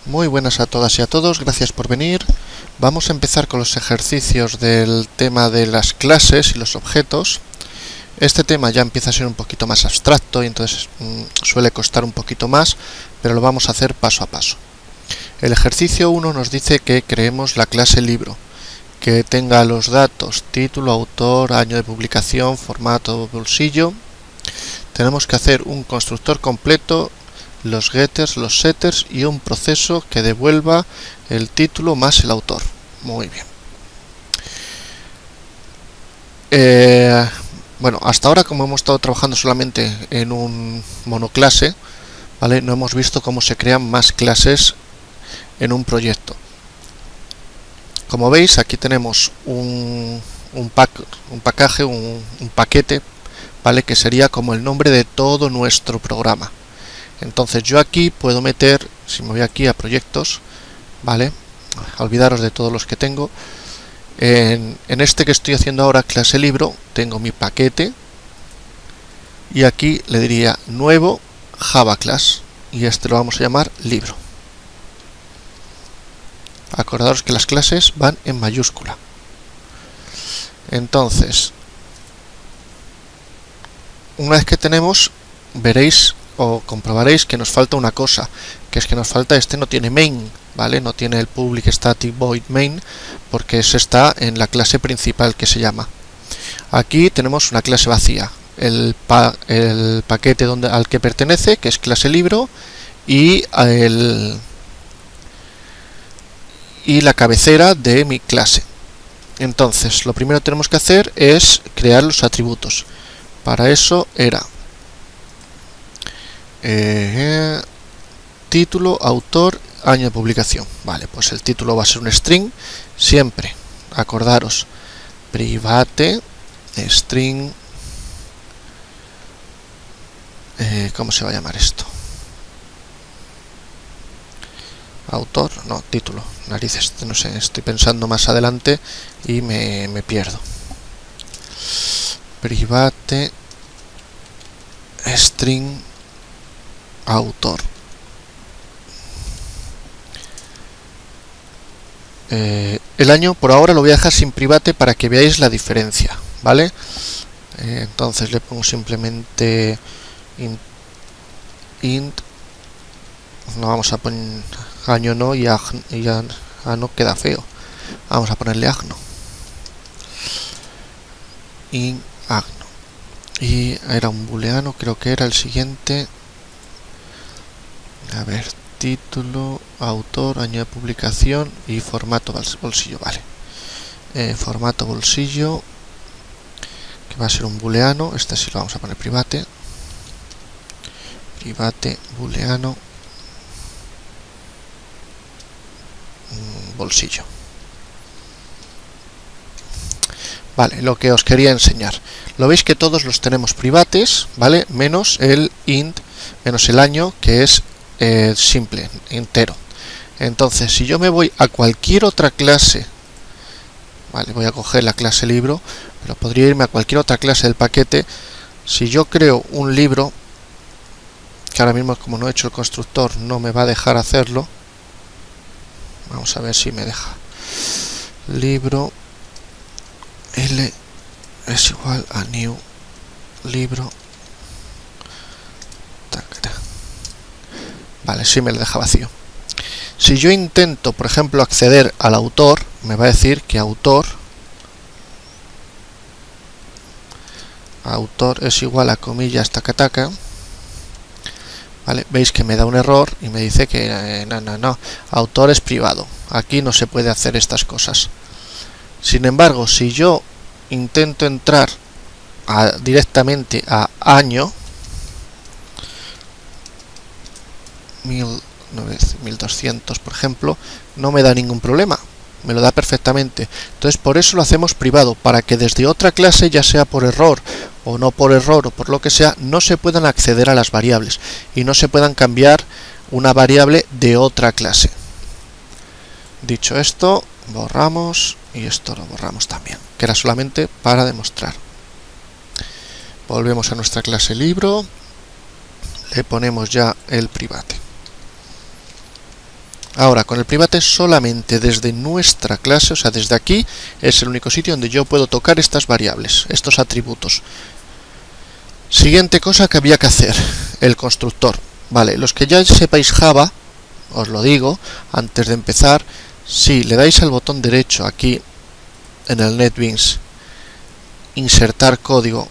Muy buenas a todas y a todos, gracias por venir. Vamos a empezar con los ejercicios del tema de las clases y los objetos. Este tema ya empieza a ser un poquito más abstracto y entonces suele costar un poquito más, pero lo vamos a hacer paso a paso. El ejercicio 1 nos dice que creemos la clase libro, que tenga los datos título, autor, año de publicación, formato, bolsillo. Tenemos que hacer un constructor completo, los getters, los setters y un proceso que devuelva el título más el autor. Muy bien. Bueno, hasta ahora, como hemos estado trabajando solamente en un monoclase, ¿vale? No hemos visto cómo se crean más clases en un proyecto. Como veis, aquí tenemos un paquete, ¿vale? Que sería como el nombre de todo nuestro programa. Entonces yo aquí puedo meter, si me voy aquí a proyectos, ¿vale? Olvidaros de todos los que tengo. En este que estoy haciendo ahora, clase libro, tengo mi paquete y aquí le diría nuevo Java class y este lo vamos a llamar libro. Acordaros que las clases van en mayúscula. Entonces, una vez que tenemos, veréis o comprobaréis que nos falta una cosa, que es que nos falta no tiene main, ¿vale? No tiene el public static void main, porque ese está en la clase principal que se llama. Aquí tenemos una clase vacía, el paquete al que pertenece, que es clase libro, y la cabecera de mi clase. Entonces, lo primero que tenemos que hacer es crear los atributos. Para eso era título, autor, año de publicación. Vale, pues el título va a ser un string, siempre, acordaros, private string, ¿cómo se va a llamar esto? Autor, no, título, narices, no sé, estoy pensando más adelante y me pierdo. Private string autor. El año por ahora lo voy a dejar sin private para que veáis la diferencia, ¿vale? Entonces le pongo simplemente int, no vamos a poner año no y no queda feo, vamos a ponerle agno, int agno, y era un booleano, creo que era el siguiente. A ver, título, autor, año de publicación y formato bolsillo, vale. Formato bolsillo, que va a ser un booleano, este sí lo vamos a poner private. Private, booleano, bolsillo. Vale, lo que os quería enseñar. Lo veis que todos los tenemos privates, ¿vale? Menos el int, menos el año, que es simple, entero. Entonces, si yo me voy a cualquier otra clase, vale, voy a coger la clase libro, pero podría irme a cualquier otra clase del paquete. Si yo creo un libro, que ahora mismo como no he hecho el constructor no me va a dejar hacerlo, vamos a ver si me deja. Libro L es igual a new libro. Vale, sí me lo deja vacío. Si yo intento, por ejemplo, acceder al autor, me va a decir que autor es igual a comillas taca. Vale, veis que me da un error y me dice que no, autor es privado. Aquí no se puede hacer estas cosas. Sin embargo, si yo intento entrar directamente a año, 1200 por ejemplo, no me da ningún problema, me lo da perfectamente. Entonces por eso lo hacemos privado, para que desde otra clase, ya sea por error o no por error o por lo que sea, no se puedan acceder a las variables y no se puedan cambiar una variable de otra clase. Dicho esto, borramos y esto lo borramos también, que era solamente para demostrar. Volvemos a nuestra clase libro, le ponemos ya el private. Ahora, con el private solamente desde nuestra clase, o sea, desde aquí, es el único sitio donde yo puedo tocar estas variables, estos atributos. Siguiente cosa que había que hacer, el constructor. Vale, los que ya sepáis Java, os lo digo, antes de empezar, si le dais al botón derecho aquí en el NetBeans, insertar código,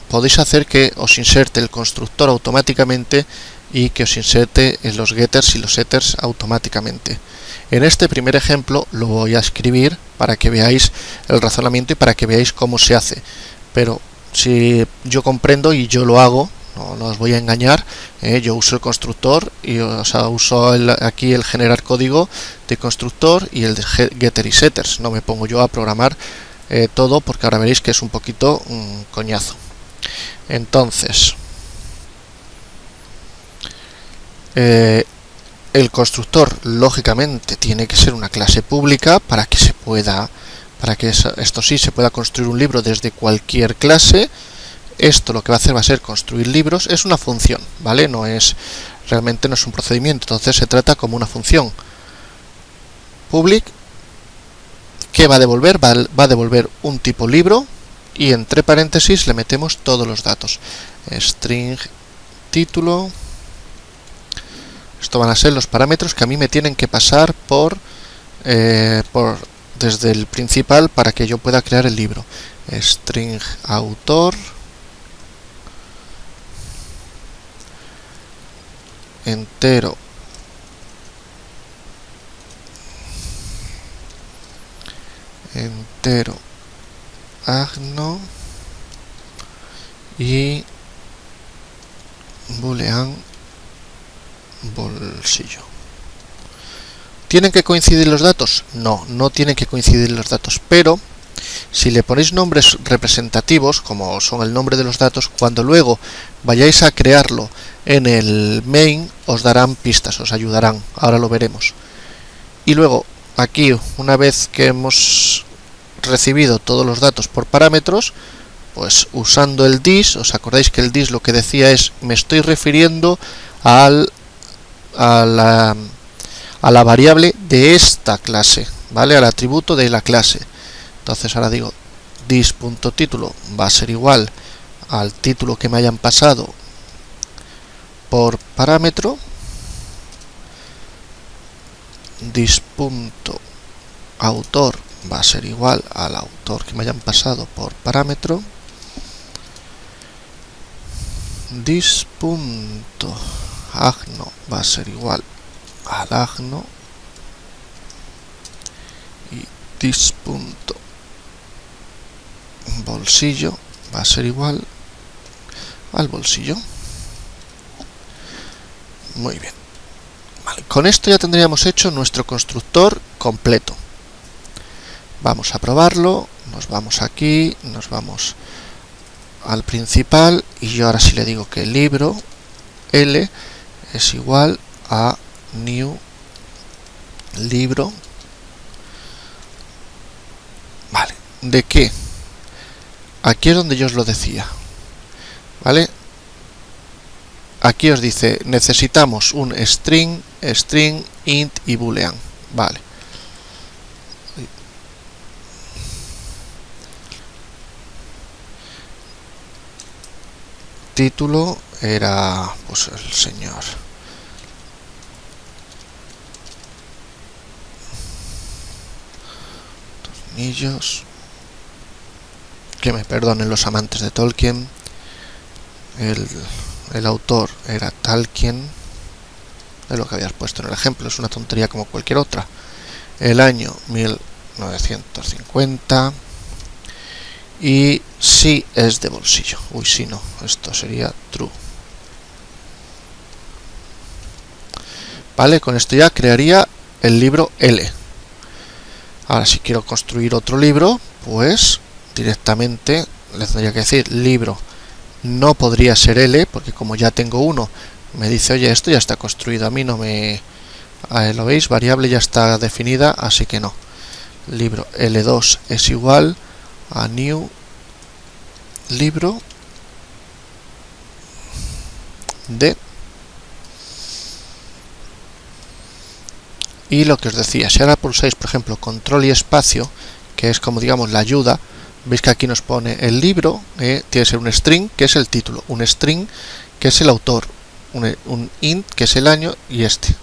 podéis hacer que os inserte el constructor automáticamente y que os inserte en los getters y los setters automáticamente. En este primer ejemplo lo voy a escribir para que veáis el razonamiento y para que veáis cómo se hace, pero si yo comprendo y yo lo hago, no os voy a engañar, yo uso el constructor y uso aquí el generar código de constructor y el de getter y setters. No me pongo yo a programar todo, porque ahora veréis que es un poquito coñazo. Entonces, el constructor lógicamente tiene que ser una clase pública para que esto sí se pueda construir un libro desde cualquier clase. Esto lo que va a hacer va a ser construir libros. Es una función, ¿vale? Realmente no es un procedimiento, entonces se trata como una función. Public, ¿qué va a devolver? Va a devolver un tipo libro y entre paréntesis le metemos todos los datos. String título. Esto van a ser los parámetros que a mí me tienen que pasar desde el principal para que yo pueda crear el libro. String autor. Entero. Agno. Y boolean bolsillo. ¿Tienen que coincidir los datos? No, no tienen que coincidir los datos, pero si le ponéis nombres representativos, como son el nombre de los datos, cuando luego vayáis a crearlo en el main, os darán pistas, os ayudarán, ahora lo veremos. Y luego, aquí, una vez que hemos recibido todos los datos por parámetros, pues usando el dis, os acordáis que el dis lo que decía es, me estoy refiriendo a la variable de esta clase, ¿vale? Al atributo de la clase. Entonces ahora digo dis.título va a ser igual al título que me hayan pasado por parámetro. Dis.autor va a ser igual al autor que me hayan pasado por parámetro. Dis.agno va a ser igual al agno y dis.bolsillo va a ser igual al bolsillo. Muy bien. Vale, con esto ya tendríamos hecho nuestro constructor completo. Vamos a probarlo, nos vamos aquí, nos vamos al principal y yo ahora sí le digo que el libro L es igual a new libro. Vale, ¿de qué? Aquí es donde yo os lo decía, ¿vale? Aquí os dice, necesitamos un string, int y boolean, vale. Título era, pues, el señor Tornillos. Que me perdonen los amantes de Tolkien. El autor era Tolkien, de lo que habías puesto en el ejemplo, es una tontería como cualquier otra. El año 1950 y si es de bolsillo. Uy, si no, esto sería true. Vale, con esto ya crearía el libro L. Ahora si quiero construir otro libro, pues directamente le tendría que decir libro. No podría ser L, porque como ya tengo uno, me dice, oye, esto ya está construido, a mí no me... ¿Lo veis? Variable ya está definida, así que no. Libro L2 es igual a new libro de Y lo que os decía, si ahora pulsáis por ejemplo control y espacio, que es como digamos la ayuda, veis que aquí nos pone el libro, tiene que ser un string que es el título, un string que es el autor, un int que es el año, y este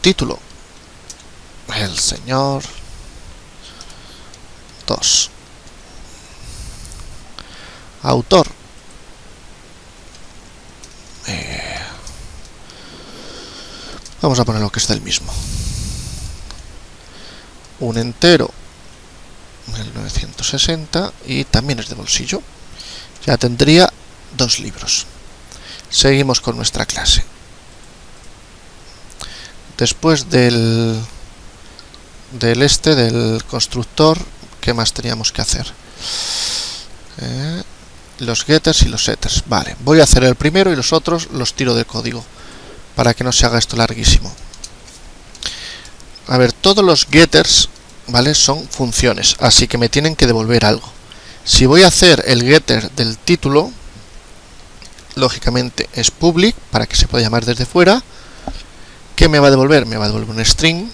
título, el señor 2, autor, vamos a poner lo que es del mismo, un entero 1960 y también es de bolsillo. Ya tendría 2 libros. Seguimos con nuestra clase. Después del constructor, ¿qué más teníamos que hacer? Los getters y los setters. Vale, voy a hacer el primero y los otros los tiro de código para que no se haga esto larguísimo. A ver, todos los getters, ¿vale?, son funciones, así que me tienen que devolver algo. Si voy a hacer el getter del título, lógicamente es public, para que se pueda llamar desde fuera. ¿Qué me va a devolver? Me va a devolver un string.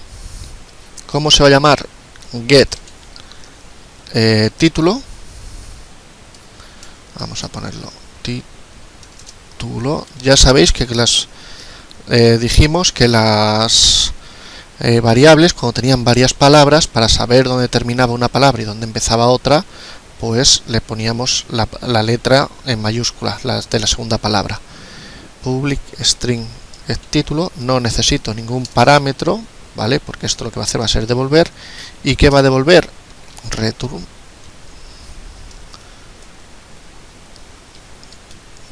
¿Cómo se va a llamar? Get título. Vamos a ponerlo título. Ya sabéis que dijimos que las variables, cuando tenían varias palabras, para saber dónde terminaba una palabra y dónde empezaba otra, pues le poníamos la letra en mayúscula, la de la segunda palabra. Public string título, no necesito ningún parámetro, ¿vale? Porque esto lo que va a hacer va a ser devolver. ¿Y qué va a devolver? Return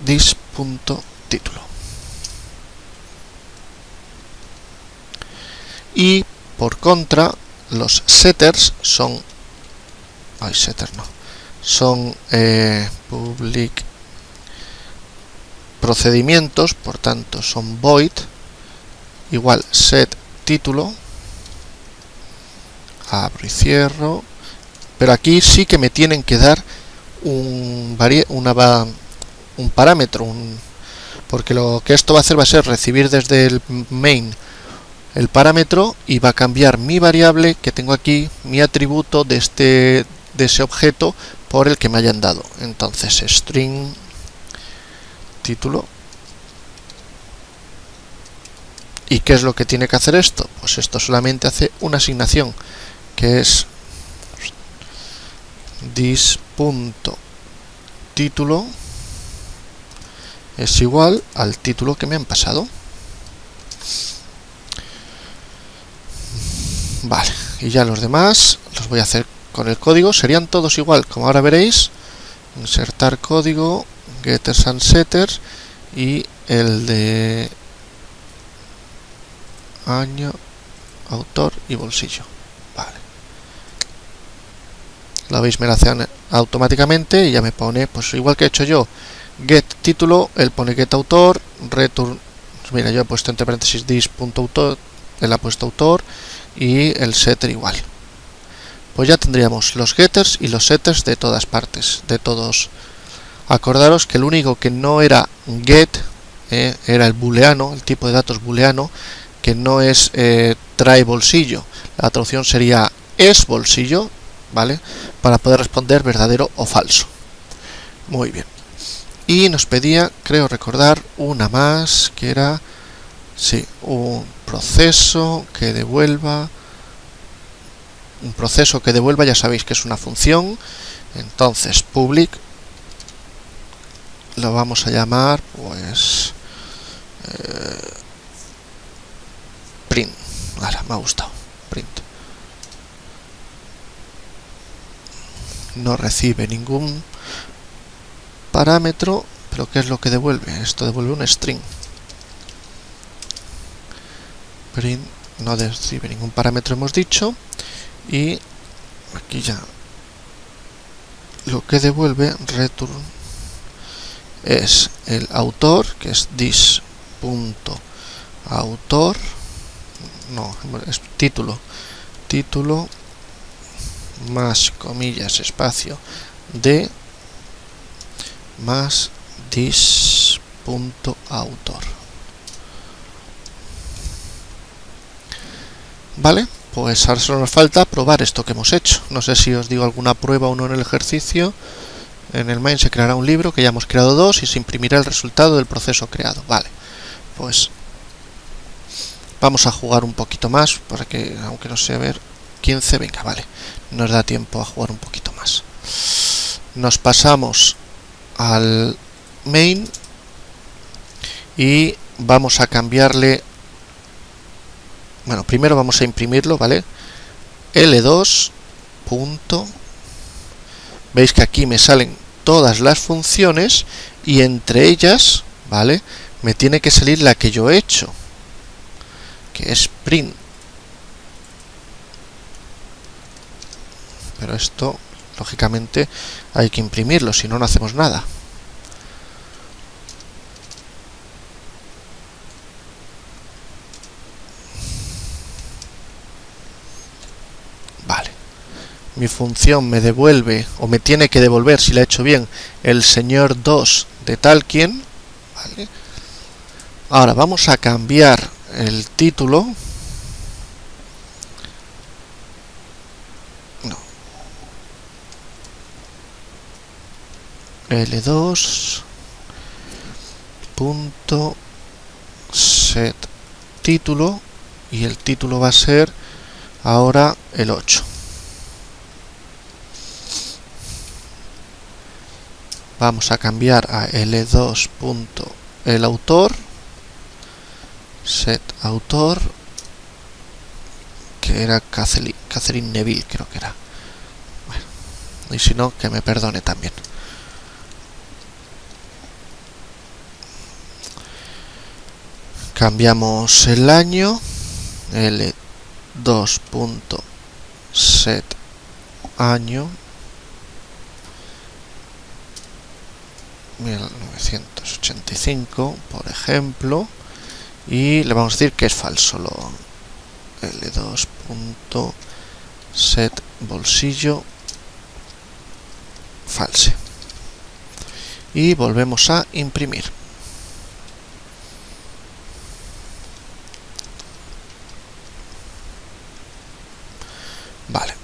this.título. Y por contra, los setters son son public procedimientos, por tanto son void igual set título, abro y cierro, pero aquí sí que me tienen que dar un parámetro, porque lo que esto va a hacer va a ser recibir desde el main el parámetro y va a cambiar mi variable que tengo aquí, mi atributo de ese objeto por el que me hayan dado. Entonces string título. ¿Y qué es lo que tiene que hacer esto? Pues esto solamente hace una asignación, que es this.título es igual al título que me han pasado. Vale, y ya los demás los voy a hacer con el código, serían todos igual, como ahora veréis. Insertar código, getters and setters, y el de año, autor y bolsillo. Vale, lo veis, me lo hacen automáticamente y ya me pone, pues igual que he hecho yo, get título, él pone get autor, return, mira, yo he puesto entre paréntesis this.autor, él ha puesto autor, y el setter igual. Pues ya tendríamos los getters y los setters de todas partes, de todos. Acordaros que el único que no era get era el booleano, el tipo de datos booleano, que no es trae bolsillo. La traducción sería es bolsillo, ¿vale? Para poder responder verdadero o falso. Muy bien. Y nos pedía, creo recordar, una más, que era, sí, un proceso que devuelva. Un proceso que devuelva, ya sabéis que es una función. Entonces public lo vamos a llamar, pues print. Ahora me ha gustado, print. No recibe ningún parámetro, pero ¿qué es lo que devuelve? Esto devuelve un string. Print no recibe ningún parámetro, hemos dicho. Y aquí ya lo que devuelve return es el autor, que es this.autor, no, es título más comillas espacio de más this.autor. Vale, pues ahora solo nos falta probar esto que hemos hecho. No sé si os digo alguna prueba o no en el ejercicio. En el main se creará un libro, que ya hemos creado 2, y se imprimirá el resultado del proceso creado. Vale, pues vamos a jugar un poquito más, para que, aunque no sé, a ver, 15, venga, vale, nos da tiempo a jugar un poquito más. Nos pasamos al main y vamos a cambiarle, bueno, primero vamos a imprimirlo, ¿vale? L2 punto, veis que aquí me salen todas las funciones y entre ellas, ¿vale?, me tiene que salir la que yo he hecho, que es print. Pero esto, lógicamente, hay que imprimirlo, si no, no hacemos nada. Vale. Mi función me devuelve, o me tiene que devolver, si la he hecho bien, el señor 2 de tal quien. Vale. Ahora vamos a cambiar el título. No. L2 punto set título, y el título va a ser ahora el 8. Vamos a cambiar a L2 punto el autor, set autor, que era Catherine Neville, creo que era. Bueno, y si no, que me perdone también. Cambiamos el año, L2 punto set año 1985, por ejemplo, y le vamos a decir que es falso. L2 punto set bolsillo false, y volvemos a imprimir. Vale.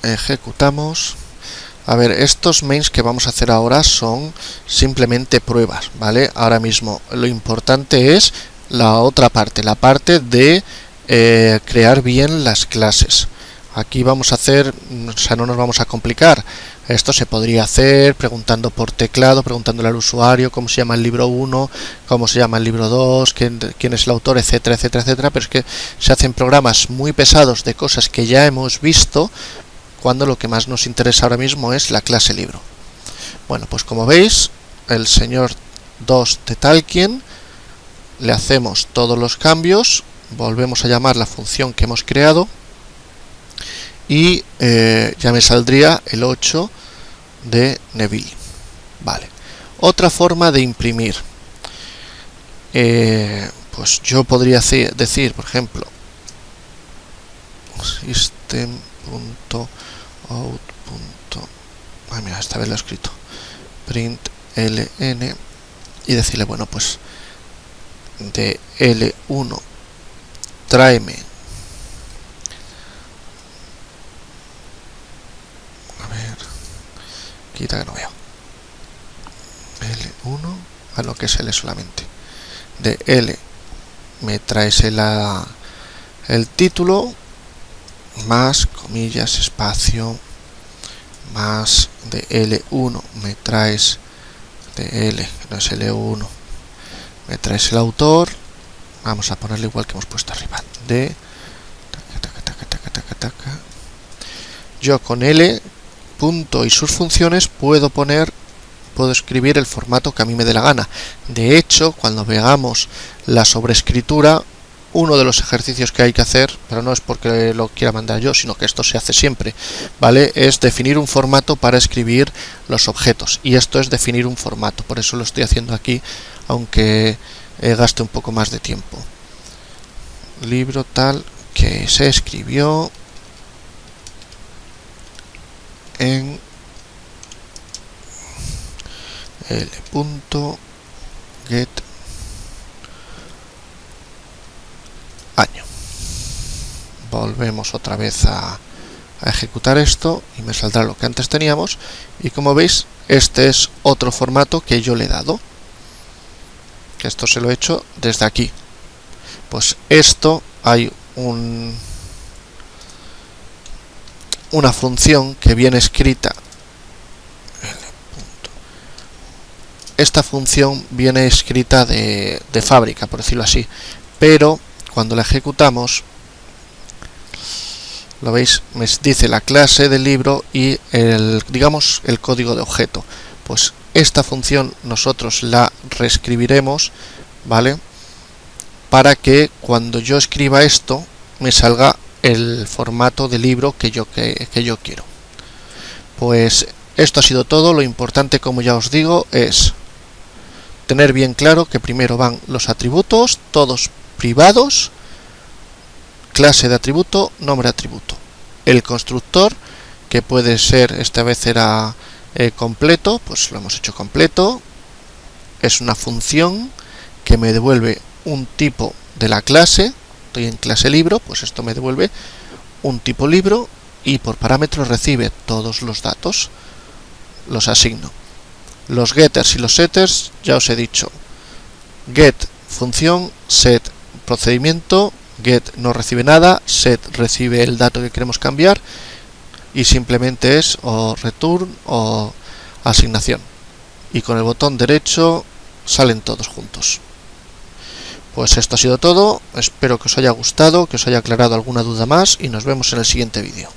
Ejecutamos. A ver, estos mains que vamos a hacer ahora son simplemente pruebas, ¿vale? Ahora mismo lo importante es la otra parte, la parte de crear bien las clases. Aquí vamos a hacer, o sea, no nos vamos a complicar. Esto se podría hacer preguntando por teclado, preguntándole al usuario cómo se llama el libro 1, cómo se llama el libro 2, quién es el autor, etcétera, etcétera, etcétera. Pero es que se hacen programas muy pesados de cosas que ya hemos visto, cuando lo que más nos interesa ahora mismo es la clase libro. Bueno, pues como veis, el señor 2 de tal quien, le hacemos todos los cambios, volvemos a llamar la función que hemos creado, y ya me saldría el 8 de Neville. Vale. Otra forma de imprimir. Pues yo podría decir, por ejemplo, system.out. Mira, esta vez lo he escrito. Print ln, y decirle, bueno, pues de L1 tráeme, a ver, quita que no veo, L1, a lo que es L solamente, de L me traes el título, más, comillas, espacio, más de L1 me traes de L, no es L1, me traes el autor, vamos a ponerle igual que hemos puesto arriba, de yo con L punto y sus funciones puedo escribir el formato que a mí me dé la gana. De hecho, cuando veamos la sobreescritura, uno de los ejercicios que hay que hacer, pero no es porque lo quiera mandar yo, sino que esto se hace siempre, ¿vale?, es definir un formato para escribir los objetos, y esto es definir un formato, por eso lo estoy haciendo aquí, aunque gaste un poco más de tiempo. Libro tal que se escribió en l.get año. Volvemos otra vez a ejecutar esto y me saldrá lo que antes teníamos, y como veis este es otro formato que yo le he dado, que esto se lo he hecho desde aquí. Pues esto hay una función que viene escrita. Esta función viene escrita de fábrica, por decirlo así, pero cuando la ejecutamos, lo veis, me dice la clase del libro y digamos el código de objeto. Pues esta función nosotros la reescribiremos, ¿vale? Para que cuando yo escriba esto me salga el formato de libro que yo quiero. Pues esto ha sido todo. Lo importante, como ya os digo, es tener bien claro que primero van los atributos, todos privados, clase de atributo, nombre de atributo. El constructor, que puede ser, esta vez era completo, pues lo hemos hecho completo. Es una función que me devuelve un tipo de la clase. Estoy en clase libro, pues esto me devuelve un tipo libro y por parámetros recibe todos los datos, los asigno. Los getters y los setters ya os he dicho. Get función, set procedimiento, get no recibe nada, set recibe el dato que queremos cambiar y simplemente es o return o asignación. Y con el botón derecho salen todos juntos. Pues esto ha sido todo, espero que os haya gustado, que os haya aclarado alguna duda más y nos vemos en el siguiente vídeo.